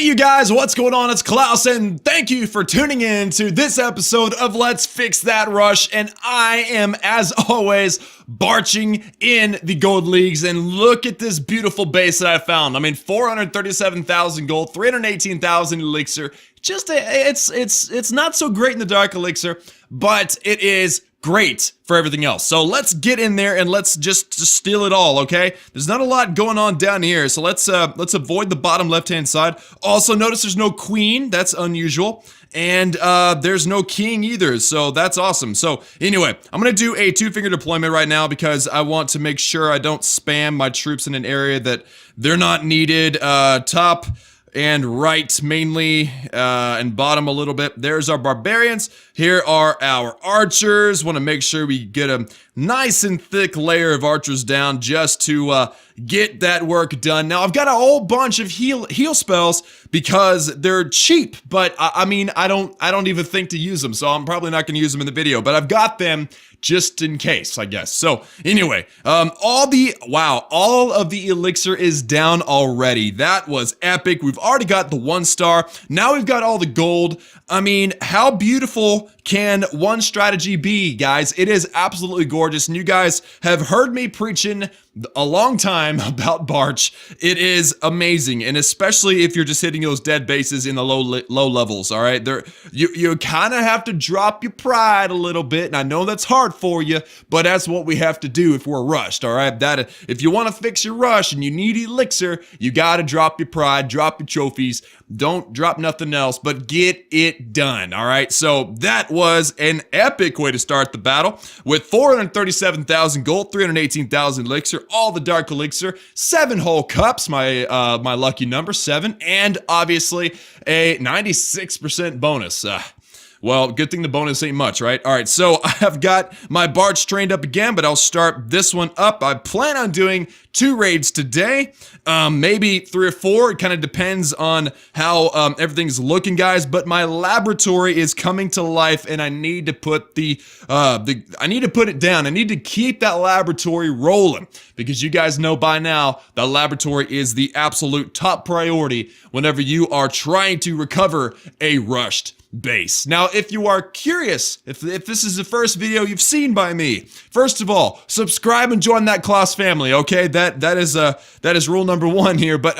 you guys, what's going on? It's Klaus, and thank you for tuning in to this episode of Let's Fix That Rush. And I am, as always, barching in the gold leagues. And look at this beautiful base that I found. I mean, 437,000 gold, 318,000 elixir. It's not so great in the dark elixir, but it is great for everything else. So let's get in there and let's just steal it all, okay? There's not a lot going on down here, so let's avoid the bottom left-hand side. Also, notice there's no queen. That's unusual. And there's no king either, so that's awesome. So anyway, I'm gonna do a two-finger deployment right now because I want to make sure I don't spam my troops in an area that they're not needed. Top and right mainly, and bottom a little bit. There's our barbarians. Here are our archers. Want to make sure we get a nice and thick layer of archers down just to get that work done. Now I've got a whole bunch of heal spells because they're cheap, but I mean I don't even think to use them, so I'm probably not going to use them in the video. But I've got them just in case, I guess. So anyway, all of the elixir is down already. That was epic. We've already got the 1 star. Now we've got all the gold. I mean, how beautiful can one strategy be, guys? It is absolutely gorgeous, and you guys have heard me preaching a long time about Barch. It is amazing, and especially if you're just hitting those dead bases in the low levels, all right? You kind of have to drop your pride a little bit, and I know that's hard for you, but that's what we have to do if we're rushed, all right? If you want to fix your rush and you need elixir, you got to drop your pride, drop your trophies. Don't drop nothing else, but get it done, all right? So that was an epic way to start the battle with 437,000 gold, 318,000 elixir, all the dark elixir, 7 whole cups, my lucky number, 7, and obviously a 96% bonus. Well, good thing the bonus ain't much, right? All right, so I've got my Barch trained up again, but I'll start this one up. I plan on doing 2 raids today, maybe 3 or 4. It kind of depends on how everything's looking, guys. But my laboratory is coming to life, and I need to put I need to put it down. I need to keep that laboratory rolling because you guys know by now the laboratory is the absolute top priority whenever you are trying to recover a rushed base. Now, if you are curious, if this is the first video you've seen by me, first of all, subscribe and join that Klaus family, okay? That is rule number 1 here. But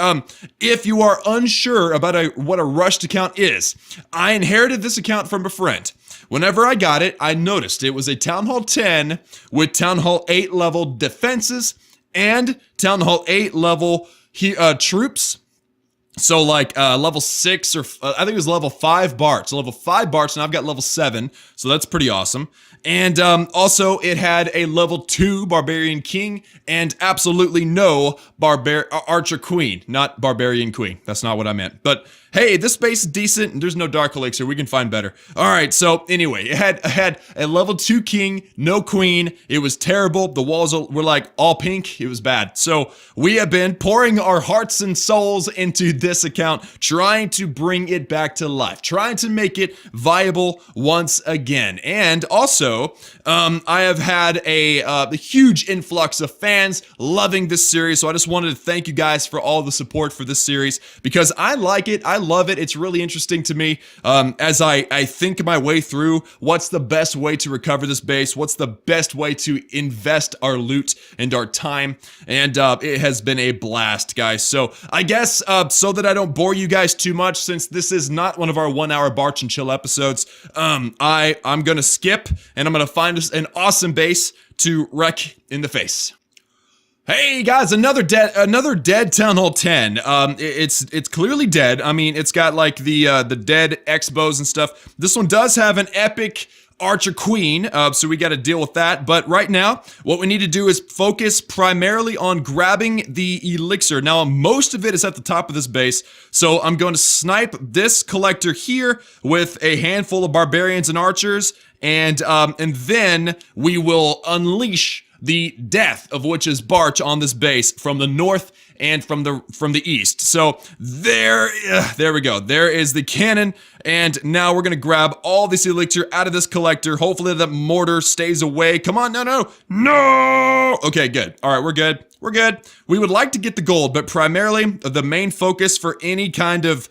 if you are unsure about what a rushed account is, I inherited this account from a friend. Whenever I got it, I noticed it was a Town Hall 10 with Town Hall 8 level defenses and Town Hall 8 level troops. So like level 6 or I think it was level 5 Barch. So level 5 Barch, and I've got level 7. So that's pretty awesome. And also it had a level 2 Barbarian King and absolutely no Archer Queen. Not Barbarian Queen. That's not what I meant. But hey, this base is decent and there's no dark elixir. We can find better. All right, so anyway, it had a level 2 king, no queen. It was terrible. The walls were like all pink. It was bad. So we have been pouring our hearts and souls into this account, trying to bring it back to life, trying to make it viable once again. And also, I have had a huge influx of fans loving this series. So I just wanted to thank you guys for all the support for this series because I like it. I love it. It's really interesting to me as I think my way through what's the best way to recover this base, what's the best way to invest our loot and our time, and it has been a blast, guys. So I guess so that I don't bore you guys too much, since this is not one of our 1-hour Barch and Chill episodes, I'm gonna skip and I'm gonna find us an awesome base to wreck in the face. Hey guys, another dead Town Hall 10. It's clearly dead. I mean, it's got like the dead X-bows and stuff. This one does have an epic Archer Queen, so we got to deal with that. But right now, what we need to do is focus primarily on grabbing the elixir. Now, most of it is at the top of this base, so I'm going to snipe this collector here with a handful of barbarians and archers, and then we will unleash the death of which is Barch on this base from the north and from the east. So there we go. There is the cannon, and now we're gonna grab all this elixir out of this collector. Hopefully the mortar stays away. Come on, no. Okay, good. All right, we're good. We're good. We would like to get the gold, but primarily the main focus for any kind of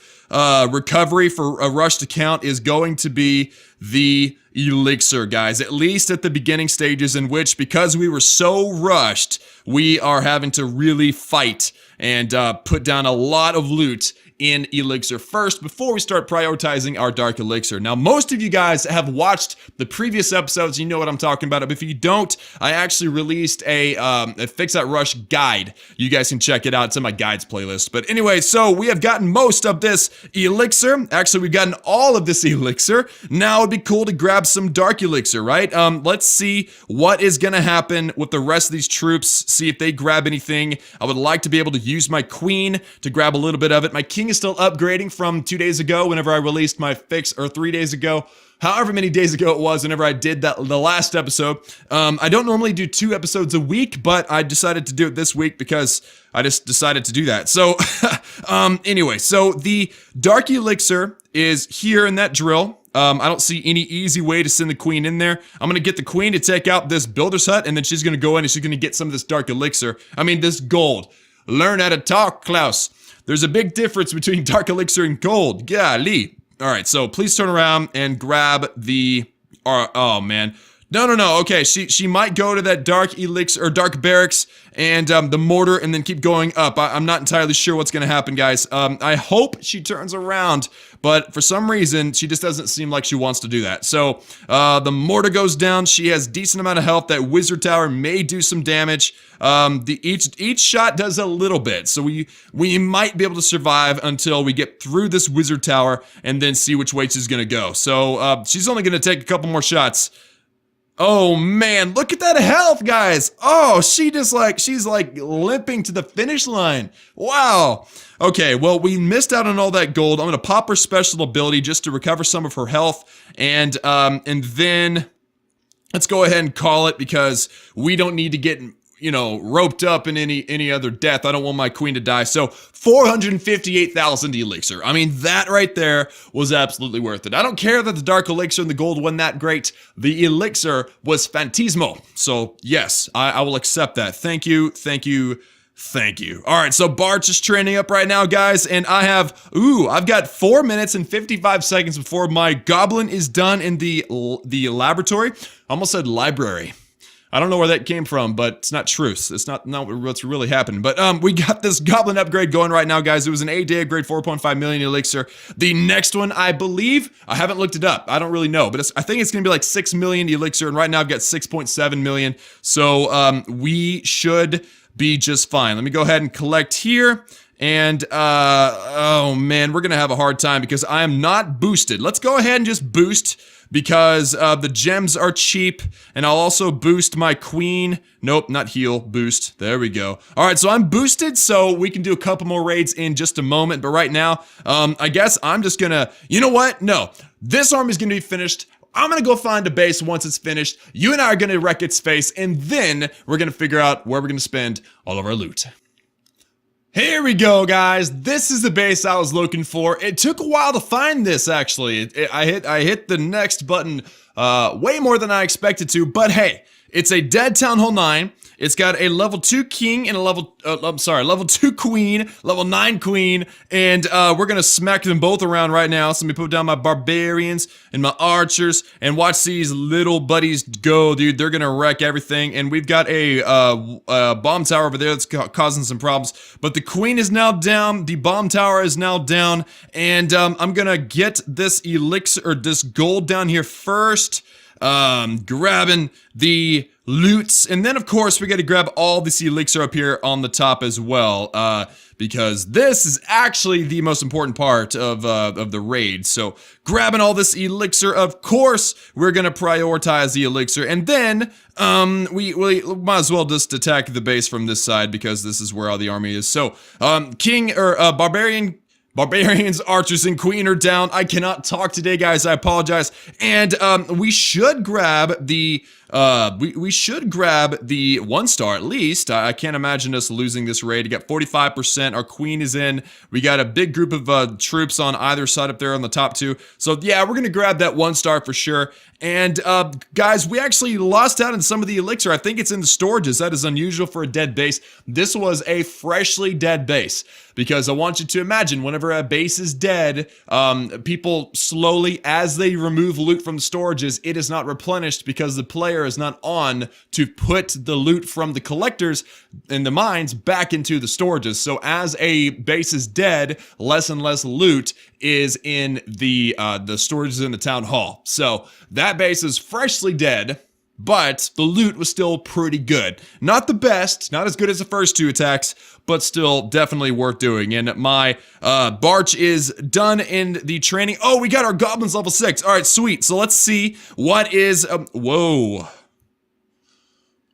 recovery for a rush to count is going to be the elixir, guys, at least at the beginning stages, in which, because we were so rushed, we are having to really fight and put down a lot of loot in elixir first before we start prioritizing our dark elixir. Now, most of you guys have watched the previous episodes. You know what I'm talking about. But if you don't, I actually released a Fix That Rush guide. You guys can check it out. It's in my guides playlist. But anyway, so we have gotten most of this elixir. Actually, we've gotten all of this elixir. Now it'd be cool to grab some dark elixir, right? Let's see what is gonna happen with the rest of these troops. See if they grab anything. I would like to be able to use my queen to grab a little bit of it. My king is still upgrading from 2 days ago whenever I released my fix, or 3 days ago, however many days ago it was whenever I did the last episode. I don't normally do 2 episodes a week, but I decided to do it this week because I just decided to do that. So anyway, so the dark elixir is here in that drill. I don't see any easy way to send the queen in there. I'm gonna get the queen to take out this builder's hut, and then she's gonna go in and she's gonna get some of this dark elixir. I mean, this gold. Learn how to talk, Klaus. There's a big difference between dark elixir and gold. Golly. All right, so please turn around and grab the... oh, man. No. Okay, she might go to that dark elixir, or dark barracks, and the mortar, and then keep going up. I'm not entirely sure what's going to happen, guys. I hope she turns around, but for some reason, she just doesn't seem like she wants to do that. So, the mortar goes down. She has decent amount of health. That wizard tower may do some damage. Each shot does a little bit, so we might be able to survive until we get through this wizard tower, and then see which way she's going to go. So, she's only going to take a couple more shots. Oh man, look at that health, guys. Oh, she's like limping to the finish line. Wow. Okay, well, we missed out on all that gold. I'm gonna pop her special ability just to recover some of her health, and then let's go ahead and call it, because we don't need to get, you know, roped up in any other death. I don't want my queen to die. So 458,000 elixir. I mean, that right there was absolutely worth it. I don't care that the dark elixir and the gold wasn't that great. The elixir was fantasmo. So yes, I will accept that. Thank you. All right, so Barch is trending up right now, guys, and I've got 4 minutes and 55 seconds before my goblin is done in the laboratory. I almost said library. I don't know where that came from, but it's not truth. It's not what's really happening. But we got this goblin upgrade going right now, guys. It was an 8-day upgrade, 4.5 million elixir. The next one, I believe, I haven't looked it up. I don't really know, but I think it's going to be like 6 million elixir, and right now I've got 6.7 million. So we should be just fine. Let me go ahead and collect here. And, oh man, we're going to have a hard time because I am not boosted. Let's go ahead and just boost, because the gems are cheap, and I'll also boost my queen. Nope, not heal, boost. There we go. All right, so I'm boosted, so we can do a couple more raids in just a moment, but right now, I guess I'm just gonna, you know what? No, this army's gonna be finished. I'm gonna go find a base once it's finished. You and I are gonna wreck its face, and then we're gonna figure out where we're gonna spend all of our loot. Here we go, guys. This is the base I was looking for. It took a while to find this, actually. I hit the next button way more than I expected to, but hey, it's a dead Town Hall 9. It's got a level 2 king and a level 2 queen, level 9 queen, and we're gonna smack them both around right now. So let me put down my barbarians and my archers, and watch these little buddies go, dude. They're gonna wreck everything, and we've got a bomb tower over there that's causing some problems. But the queen is now down, the bomb tower is now down, and I'm gonna get this elixir, or this gold down here first. Grabbing the loots, and then of course we got to grab all this elixir up here on the top as well, because this is actually the most important part of the raid. So grabbing all this elixir, of course we're gonna prioritize the elixir, and then we might as well just attack the base from this side, because this is where all the army is. So Barbarians, archers, and queen are down. I cannot talk today, guys. I apologize. And we should grab the we should grab the 1-star at least. I can't imagine us losing this raid. You got 45%. Our queen is in. We got a big group of troops on either side up there on the top 2. So yeah, we're gonna grab that 1-star for sure. And guys, we actually lost out on some of the elixir. I think it's in the storages. That is unusual for a dead base. This was a freshly dead base, because I want you to imagine whenever a base is dead, people slowly, as they remove loot from the storages, it is not replenished because the player is not on to put the loot from the collectors and the mines back into the storages. So as a base is dead, less and less loot is in the storages in the town hall. So that base is freshly dead, but the loot was still pretty good. Not the best, not as good as the first 2 attacks, but still definitely worth doing. And my Barch is done in the training. Oh, we got our goblins level 6. All right, sweet. So let's see what is, whoa.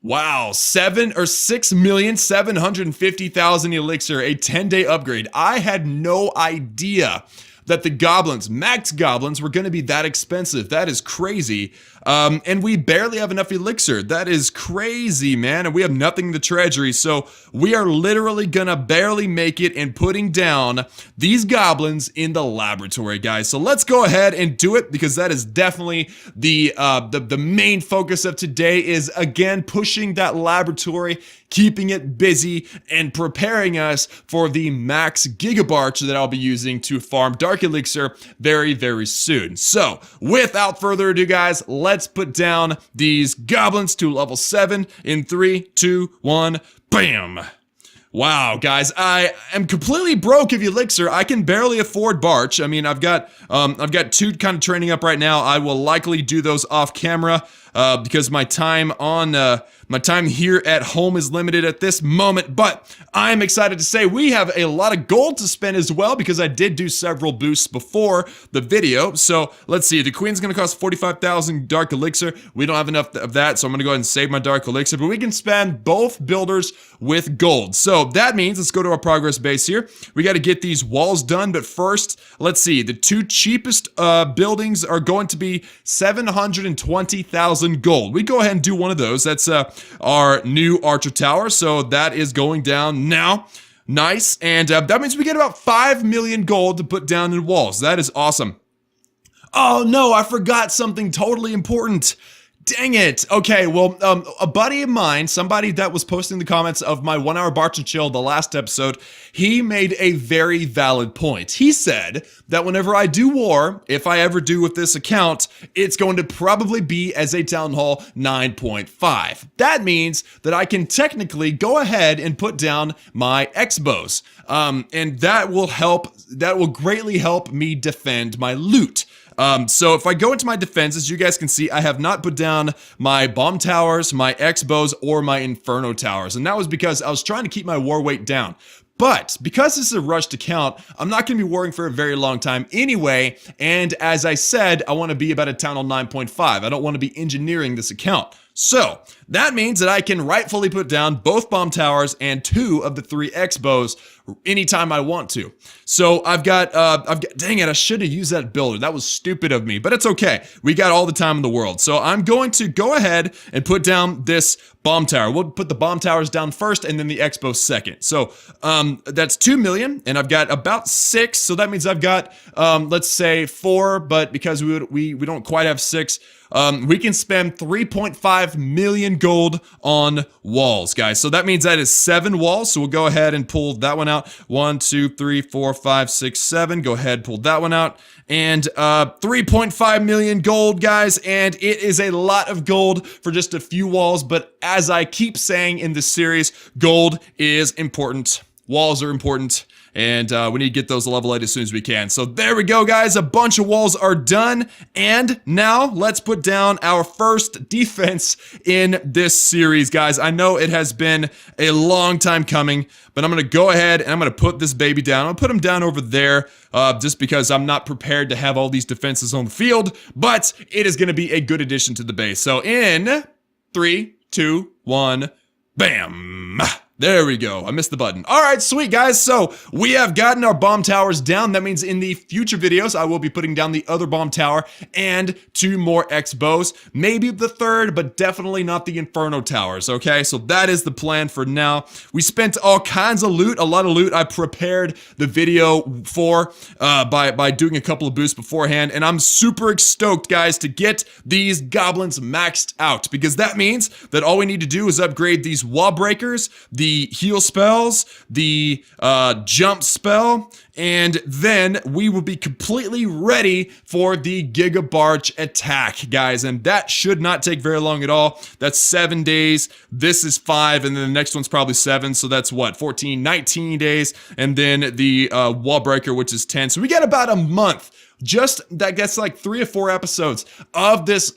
Wow, 6,750,000 elixir, a 10-day upgrade. I had no idea that the goblins, max goblins, were going to be that expensive. That is crazy. And we barely have enough elixir. That is crazy, man. And we have nothing in the treasury. So we are literally going to barely make it in putting down these goblins in the laboratory, guys. So let's go ahead and do it, because that is definitely the main focus of today, is, again, pushing that laboratory, keeping it busy, and preparing us for the max gigabarch that I'll be using to farm dark elixir very, very soon. So without further ado, guys, let's put down these goblins to level 7 in 3, 2, 1, bam. Wow, guys, I am completely broke of elixir. I can barely afford Barch. I mean, I've got 2 kind of training up right now. I will likely do those off camera because my time here at home is limited at this moment. But I'm excited to say we have a lot of gold to spend as well, because I did do several boosts before the video. So let's see, the queen's gonna cost 45,000 dark elixir. We don't have enough of that, so I'm gonna go ahead and save my dark elixir, but we can spend both builders with gold. So that means, let's go to our progress base here. We got to get these walls done, but first, let's see, the 2 cheapest buildings are going to be 720,000 gold. We go ahead and do one of those. That's our new archer tower, so that is going down now. Nice. And that means we get about 5 million gold to put down in walls. That is awesome. Oh no, I forgot something totally important. Dang it. Okay, well, a buddy of mine, somebody that was posting the comments of my 1 hour Barch and Chill, the last episode, he made a very valid point. He said that whenever I do war, if I ever do with this account, it's going to probably be as a Town Hall 9.5. That means that I can technically go ahead and put down my X-bows. And that will greatly help me defend my loot. So if I go into my defenses, you guys can see I have not put down my bomb towers, my X-bows, or my inferno towers. And that was because I was trying to keep my war weight down. But because this is a rushed account, I'm not going to be warring for a very long time anyway. And as I said, I want to be about a Town Hall 9.5. I don't want to be engineering this account. So that means that I can rightfully put down both bomb towers and 2 of the 3 X-bows anytime I want to. So I've got, dang it, I should have used that builder. That was stupid of me, but it's okay. We got all the time in the world. So I'm going to go ahead and put down this bomb tower. We'll put the bomb towers down first and then the X-bow second. So that's 2 million, and I've got about 6. So that means I've got, let's say 4, but because we don't quite have 6, we can spend 3.5 million gold on walls, guys. So that means that is 7 walls. So we'll go ahead and pull that one out. 1, 2, 3, 4, 5, 6, 7. Go ahead, pull that one out. And 3.5 million gold, guys. And it is a lot of gold for just a few walls. But as I keep saying in this series, gold is important. Walls are important. And we need to get those level 8 as soon as we can. So there we go, guys. A bunch of walls are done. And now let's put down our first defense in this series, guys. I know it has been a long time coming, but I'm going to go ahead and I'm going to put this baby down. I'll put him down over there just because I'm not prepared to have all these defenses on the field. But it is going to be a good addition to the base. So in 3, 2, 1, bam. There we go. I missed the button. All right, sweet, guys. So we have gotten our bomb towers down. That means in the future videos, I will be putting down the other bomb tower and 2 more X-bows. Maybe the 3rd, but definitely not the Inferno towers, okay? So that is the plan for now. We spent all kinds of loot, a lot of loot. I prepared the video for by doing a couple of boosts beforehand, and I'm super stoked, guys, to get these goblins maxed out, because that means that all we need to do is upgrade these wall breakers, the heal spells, the jump spell, and then we will be completely ready for the Giga Barch attack, guys. And that should not take very long at all. That's 7 days. This is 5, and then the next one's probably 7. So that's what, 14, 19 days. And then the wall breaker, which is 10. So we got about a month. Just, that gets like 3 or 4 episodes of this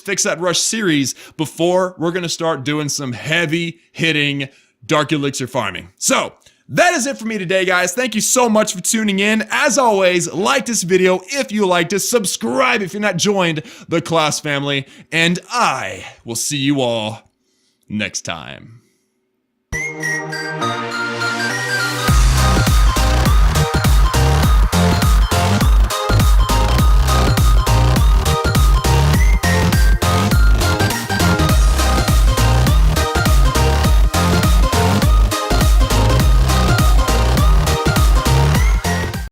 Fix That Rush series before we're gonna start doing some heavy hitting Dark Elixir farming. So that is it for me today, guys. Thank you so much for tuning in. As always, like this video if you liked it, subscribe if you're not joined the Klaus family, and I will see you all next time.